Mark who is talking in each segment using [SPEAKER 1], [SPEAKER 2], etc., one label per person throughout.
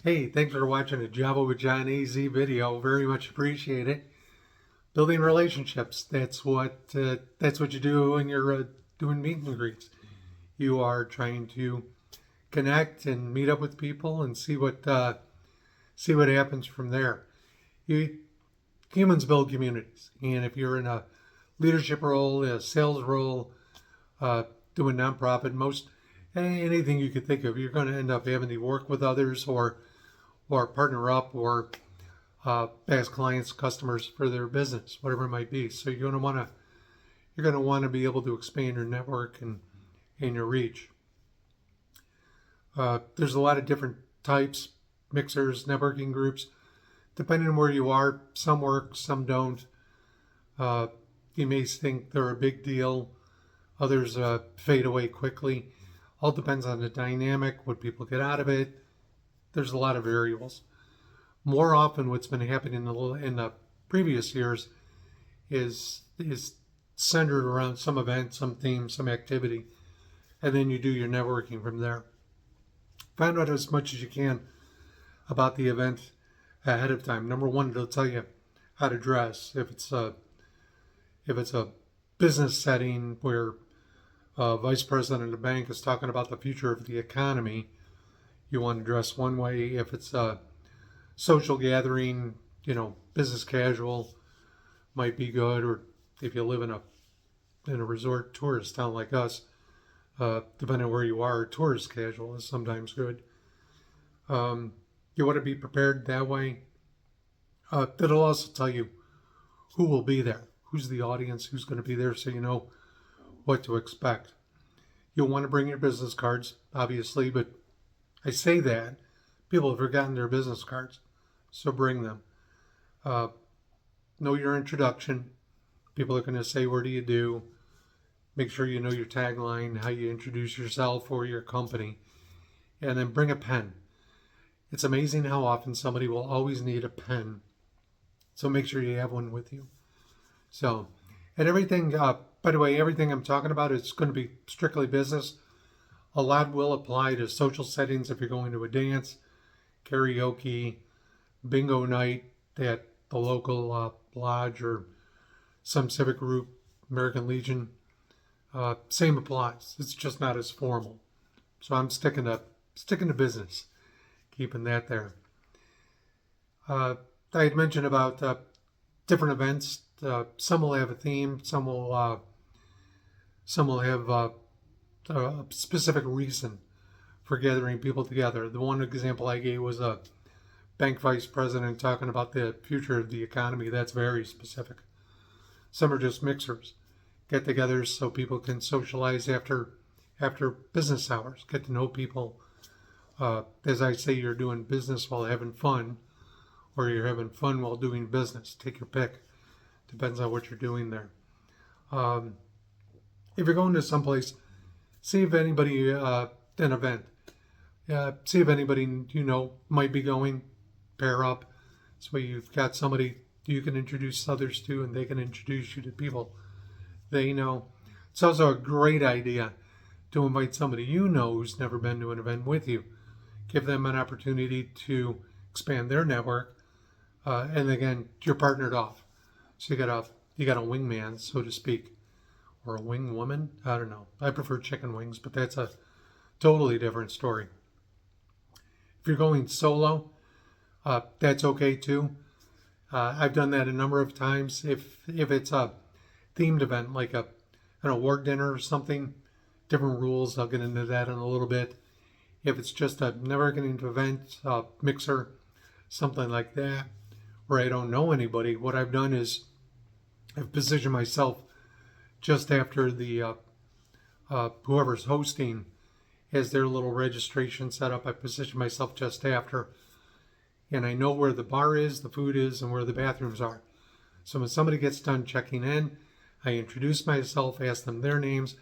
[SPEAKER 1] Hey, thanks for watching a Java with John AZ video. Very much appreciate it. Building relationships. That's what you do when you're doing meet and greets. You are trying to connect and meet up with people and see what happens from there. You Humans build communities, and if you're in a leadership role, a sales role, doing nonprofit, most anything you could think of, you're going to end up having to work with others or partner up or as clients, customers for their business, whatever it might be. So you're going to want to be able to expand your network and your reach. There's a lot of different types, mixers, networking groups. Depending on where you are, some work, some don't. Uh, you may think they're a big deal. Others fade away quickly. All depends on the dynamic, what people get out of it. There's a lot of variables. More often, what's been happening in the previous years is centered around some event, some theme, some activity, and then you do your networking from there. Find out as much as you can about the event ahead of time. Number one, it'll tell you how to dress. If it's a business setting where a vice president of the bank is talking about the future of the economy, you want to dress one way. If it's a social gathering, business casual might be good. Or if you live in a resort tourist town like us, depending on where you are, tourist casual is sometimes good. You want to be prepared that way. It'll also tell you who will be there, who's the audience, who's going to be there, so you know what to expect. You'll want to bring your business cards, obviously, but I say that people have forgotten their business cards, so bring them. Uh, know your introduction. People are going to say, "Where do you do?" Make sure you know your tagline, how you introduce yourself or your company, and then bring a pen. It's amazing how often somebody will always need a pen, so make sure you have one with you. So, and everything, by the way, everything I'm talking about is going to be strictly business. A lot will apply to social settings if you're going to a dance, karaoke, bingo night at the local lodge or some civic group, American Legion. Same applies. It's just not as formal. So I'm sticking to business, keeping that there. I had mentioned about different events. Some will have a theme. Some will have a specific reason for gathering people together. The one example I gave was a bank vice president talking about the future of the economy. That's very specific. Some are just mixers, get-togethers so people can socialize after business hours, get to know people. As I say, you're doing business while having fun, or you're having fun while doing business. Take your pick. Depends on what you're doing there. Um, if you're going to someplace, see if anybody, an event, see if anybody you know might be going, pair up. So you've got somebody you can introduce others to, and they can introduce you to people they know. It's also a great idea to invite somebody you know who's never been to an event with you. Give them an opportunity to expand their network, and again, you're partnered off. So you got a wingman, so to speak, or a wing woman. I don't know. I prefer chicken wings, but that's a totally different story. If you're going solo, that's okay too. I've done that a number of times. If it's a themed event like an award dinner or something, different rules. I'll get into that in a little bit. If it's just a networking event, mixer, something like that, where I don't know anybody, what I've done is I've positioned myself just after the whoever's hosting has their little registration set up. I position myself just after, and I know where the bar is, the food is, and where the bathrooms are. So when somebody gets done checking in, I introduce myself, ask them their names,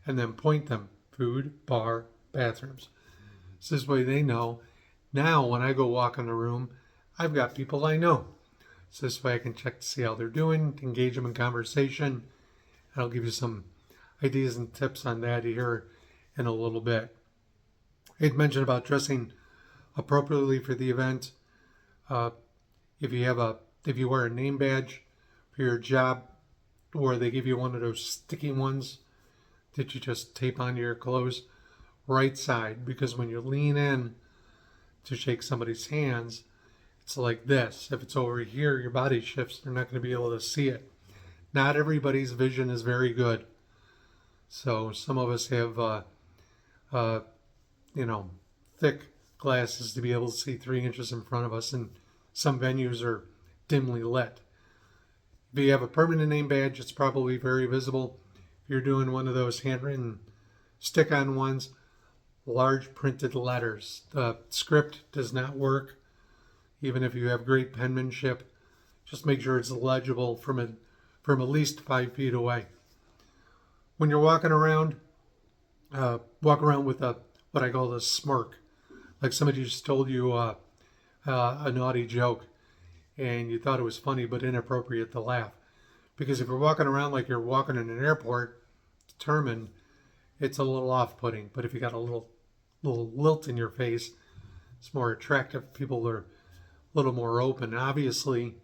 [SPEAKER 1] and then point them food, bar, bathrooms. So this way they know. Now when I go walk in the room, I've got people I know. So this way I can check to see how they're doing, engage them in conversation, and I'll give you some ideas and tips on that here in a little bit. I had mentioned about dressing appropriately for the event. Uh, if you wear a name badge for your job, or they give you one of those sticky ones that you just tape onto your clothes, right side, because when you lean in to shake somebody's hands, it's like this. If it's over here, your body shifts. They're not going to be able to see it. Not everybody's vision is very good. So some of us have, uh, you know, thick glasses to be able to see 3 inches in front of us, and some venues are dimly lit. If you have a permanent name badge, it's probably very visible. If you're doing one of those handwritten stick-on ones, large printed letters. The script does not work, even if you have great penmanship. Just make sure it's legible from at least 5 feet away. When you're walking around, walk around with what I call a smirk, like somebody just told you a naughty joke, and you thought it was funny but inappropriate to laugh. Because if you're walking around like you're walking in an airport, determined, it's a little off-putting. But if you got a little lilt in your face, it's more attractive. People are a little more open. Obviously,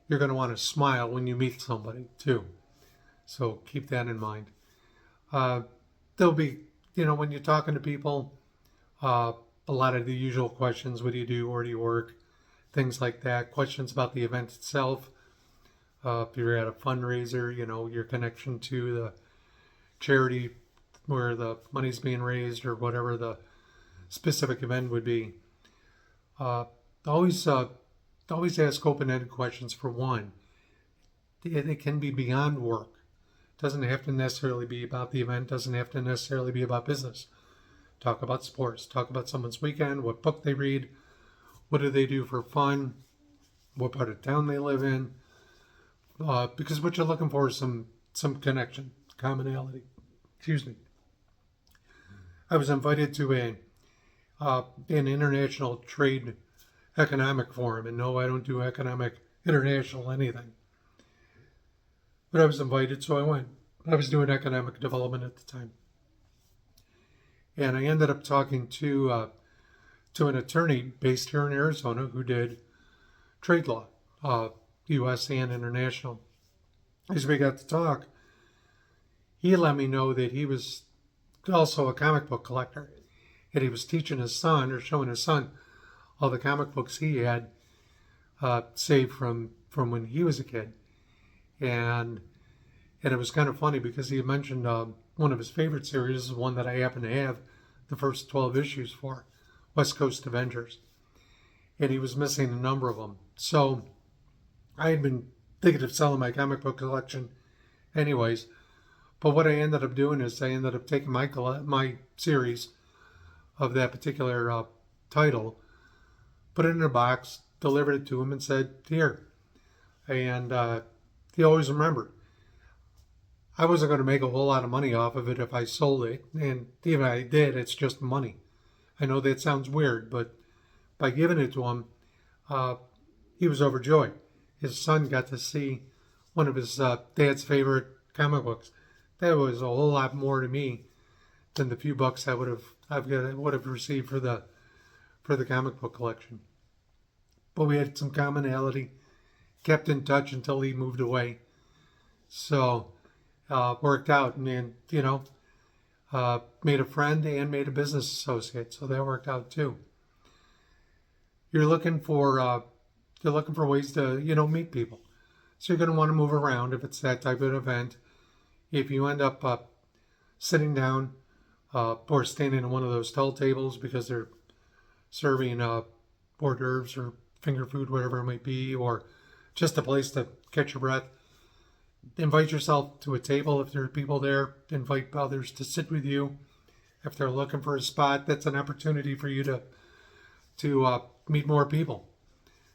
[SPEAKER 1] you're going to want to smile when you meet somebody too. So keep that in mind. There'll be, when you're talking to people, a lot of the usual questions. What do you do? Where do you work? Things like that. Questions about the event itself. If you're at a fundraiser, your connection to the charity where the money's being raised or whatever the specific event would be. Always ask open-ended questions for one. It can be beyond work. It doesn't have to necessarily be about the event. It doesn't have to necessarily be about business. Talk about sports. Talk about someone's weekend, what book they read, what do they do for fun, what part of town they live in. Because what you're looking for is some connection, commonality. Excuse me. I was invited to an international trade economic forum, and no, I don't do economic international anything. But I was invited, so I went. I was doing economic development at the time. And I ended up talking to an attorney based here in Arizona who did trade law, U.S. and international. As we got to talk, he let me know that he was also a comic book collector, and he was teaching his son, or showing his son, all the comic books he had saved from when he was a kid. And it was kind of funny because he had mentioned one of his favorite series is one that I happen to have the first 12 issues for, West Coast Avengers. And he was missing a number of them. So I had been thinking of selling my comic book collection anyways. But what I ended up doing is I ended up taking my series of that particular title, put it in a box, delivered it to him, and said, "Here." And he always remembered. I wasn't going to make a whole lot of money off of it if I sold it, and even if I did, it's just money. I know that sounds weird, but by giving it to him, he was overjoyed. His son got to see one of his dad's favorite comic books. That was a whole lot more to me than the few bucks I would have received for the comic book collection. But we had some commonality, kept in touch until he moved away. So worked out, and made a friend and made a business associate. So that worked out too. You're looking for ways to meet people. So you're going to want to move around if it's that type of event. If you end up sitting down or standing in one of those tall tables because they're serving hors d'oeuvres or finger food, whatever it might be, or just a place to catch your breath, invite yourself to a table if there are people there. Invite others to sit with you. If they're looking for a spot, that's an opportunity for you to meet more people,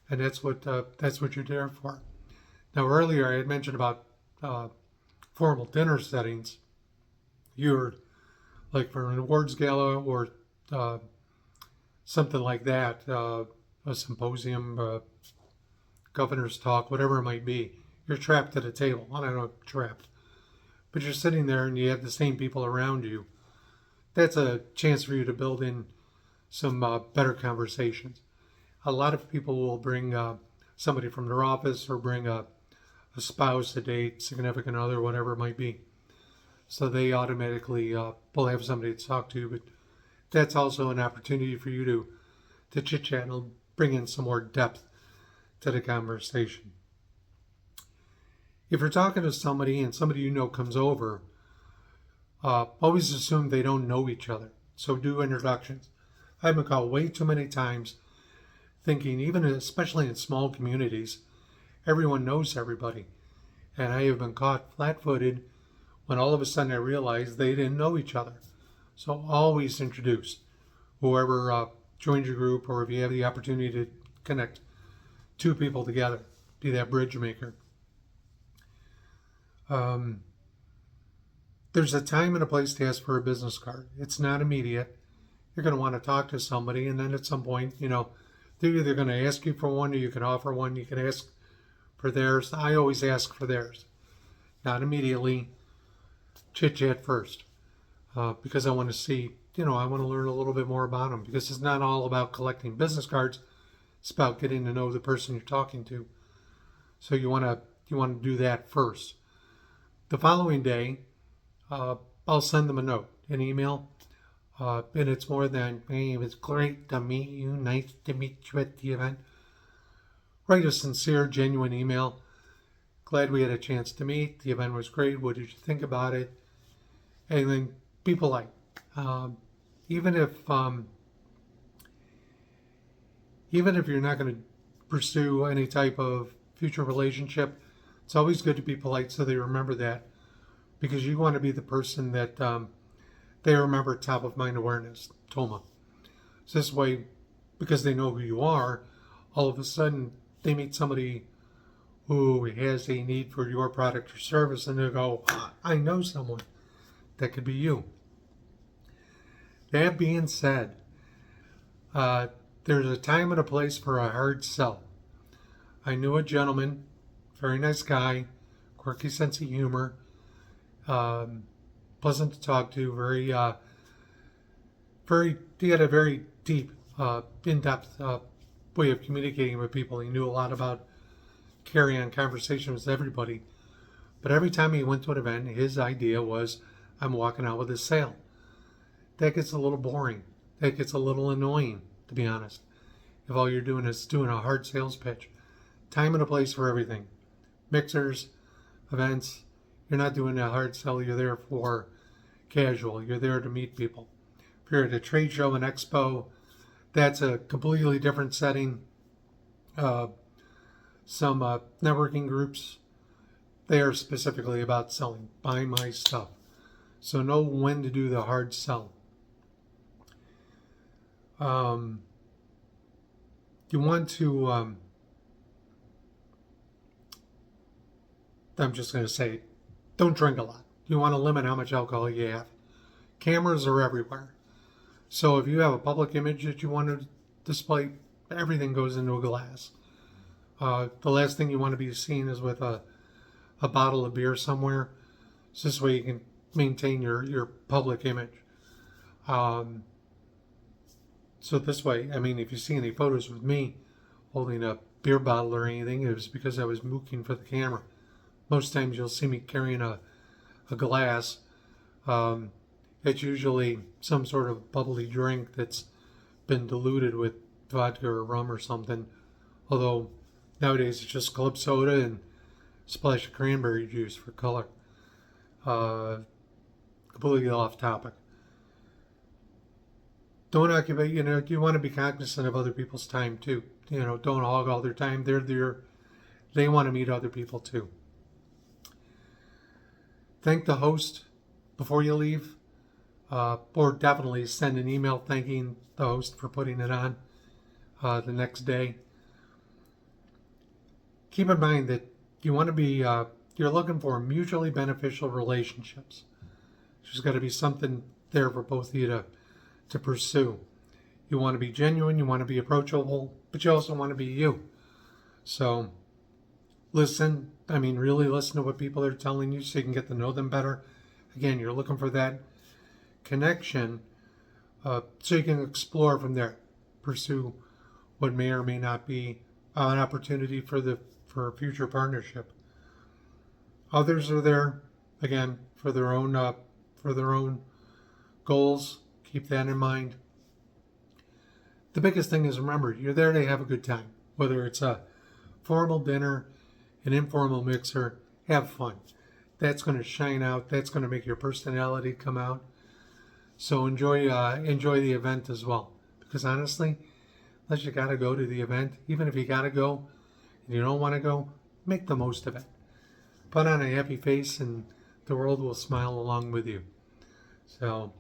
[SPEAKER 1] and that's what you're there for. Now, earlier I had mentioned about formal dinner settings. You're like for an awards gala or something like that, a symposium, governor's talk, whatever it might be. You're trapped at a table. I don't know, trapped. But you're sitting there and you have the same people around you. That's a chance for you to build in some better conversations. A lot of people will bring somebody from their office or bring a spouse, a date, significant other, whatever it might be. So they automatically will have somebody to talk to. But that's also an opportunity for you to chit chat and bring in some more depth to the conversation. If you're talking to somebody and somebody you know comes over, always assume they don't know each other. So do introductions. I've been caught way too many times thinking, even especially in small communities, everyone knows everybody. And I have been caught flat-footed when all of a sudden I realized they didn't know each other. So always introduce whoever joins your group, or if you have the opportunity to connect two people together, be that bridge maker. There's a time and a place to ask for a business card. It's not immediate. You're going to want to talk to somebody, and then at some point, they're either going to ask you for one, or you can offer one. You can ask for theirs. I always ask for theirs. Not immediately. Chit chat first, because I want to see, I want to learn a little bit more about them, because it's not all about collecting business cards. It's about getting to know the person you're talking to. So you want to do that first. The following day, I'll send them a note, an email, and it's more than, hey, it was great to meet you, nice to meet you at the event. Write a sincere, genuine email. Glad we had a chance to meet. The event was great. What did you think about it? And then be polite. Even if you're not going to pursue any type of future relationship, it's always good to be polite so they remember that, because you want to be the person that they remember top of mind awareness, TOMA. So this way, because they know who you are, all of a sudden they meet somebody who has a need for your product or service, and they go, I know someone. That could be you. That being said, there's a time and a place for a hard sell. I knew a gentleman, very nice guy, quirky sense of humor, pleasant to talk to, he had a very deep, in-depth way of communicating with people. He knew a lot about carrying on conversations with everybody. But every time he went to an event, his idea was, I'm walking out with a sale. That gets a little boring. That gets a little annoying, to be honest. If all you're doing is doing a hard sales pitch. Time and a place for everything. Mixers, events, you're not doing a hard sell. You're there for casual. You're there to meet people. If you're at a trade show, an expo, that's a completely different setting. Some networking groups, they are specifically about selling. Buy my stuff. So know when to do the hard sell. You want to, I'm just going to say, don't drink a lot. You want to limit how much alcohol you have. Cameras are everywhere. So if you have a public image that you want to display, everything goes into a glass. The last thing you want to be seen is with a bottle of beer somewhere. So this way you can maintain your public image. So this way, if you see any photos with me holding a beer bottle or anything, it was because I was mooking for the camera. Most times you'll see me carrying a glass. It's usually some sort of bubbly drink that's been diluted with vodka or rum or something. Although nowadays it's just club soda and a splash of cranberry juice for color. Completely off topic. Don't occupy, you want to be cognizant of other people's time too. Don't hog all their time. They're there. They want to meet other people too. Thank the host before you leave, or definitely send an email thanking the host for putting it on the next day. Keep in mind that you want to be, you're looking for mutually beneficial relationships. There's got to be something there for both of you to pursue. You want to be genuine, you want to be approachable, but you also want to be you. So really listen to what people are telling you so you can get to know them better. Again, you're looking for that connection, so you can explore from there, pursue what may or may not be an opportunity for a future partnership. Others are there again for their own goals. Keep that in mind. The biggest thing is, remember, you're there to have a good time. Whether it's a formal dinner, an informal mixer, have fun. That's going to shine out. That's going to make your personality come out. So enjoy the event as well. Because honestly, unless you gotta go to the event, even if you gotta go and you don't want to go, make the most of it. Put on a happy face, and the world will smile along with you. So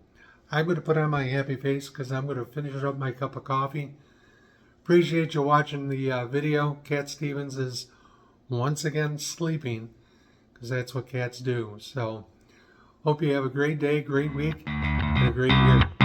[SPEAKER 1] I'm going to put on my happy face because I'm going to finish up my cup of coffee. Appreciate you watching the video. Cat Stevens is once again sleeping because that's what cats do. So hope you have a great day, great week, and a great year.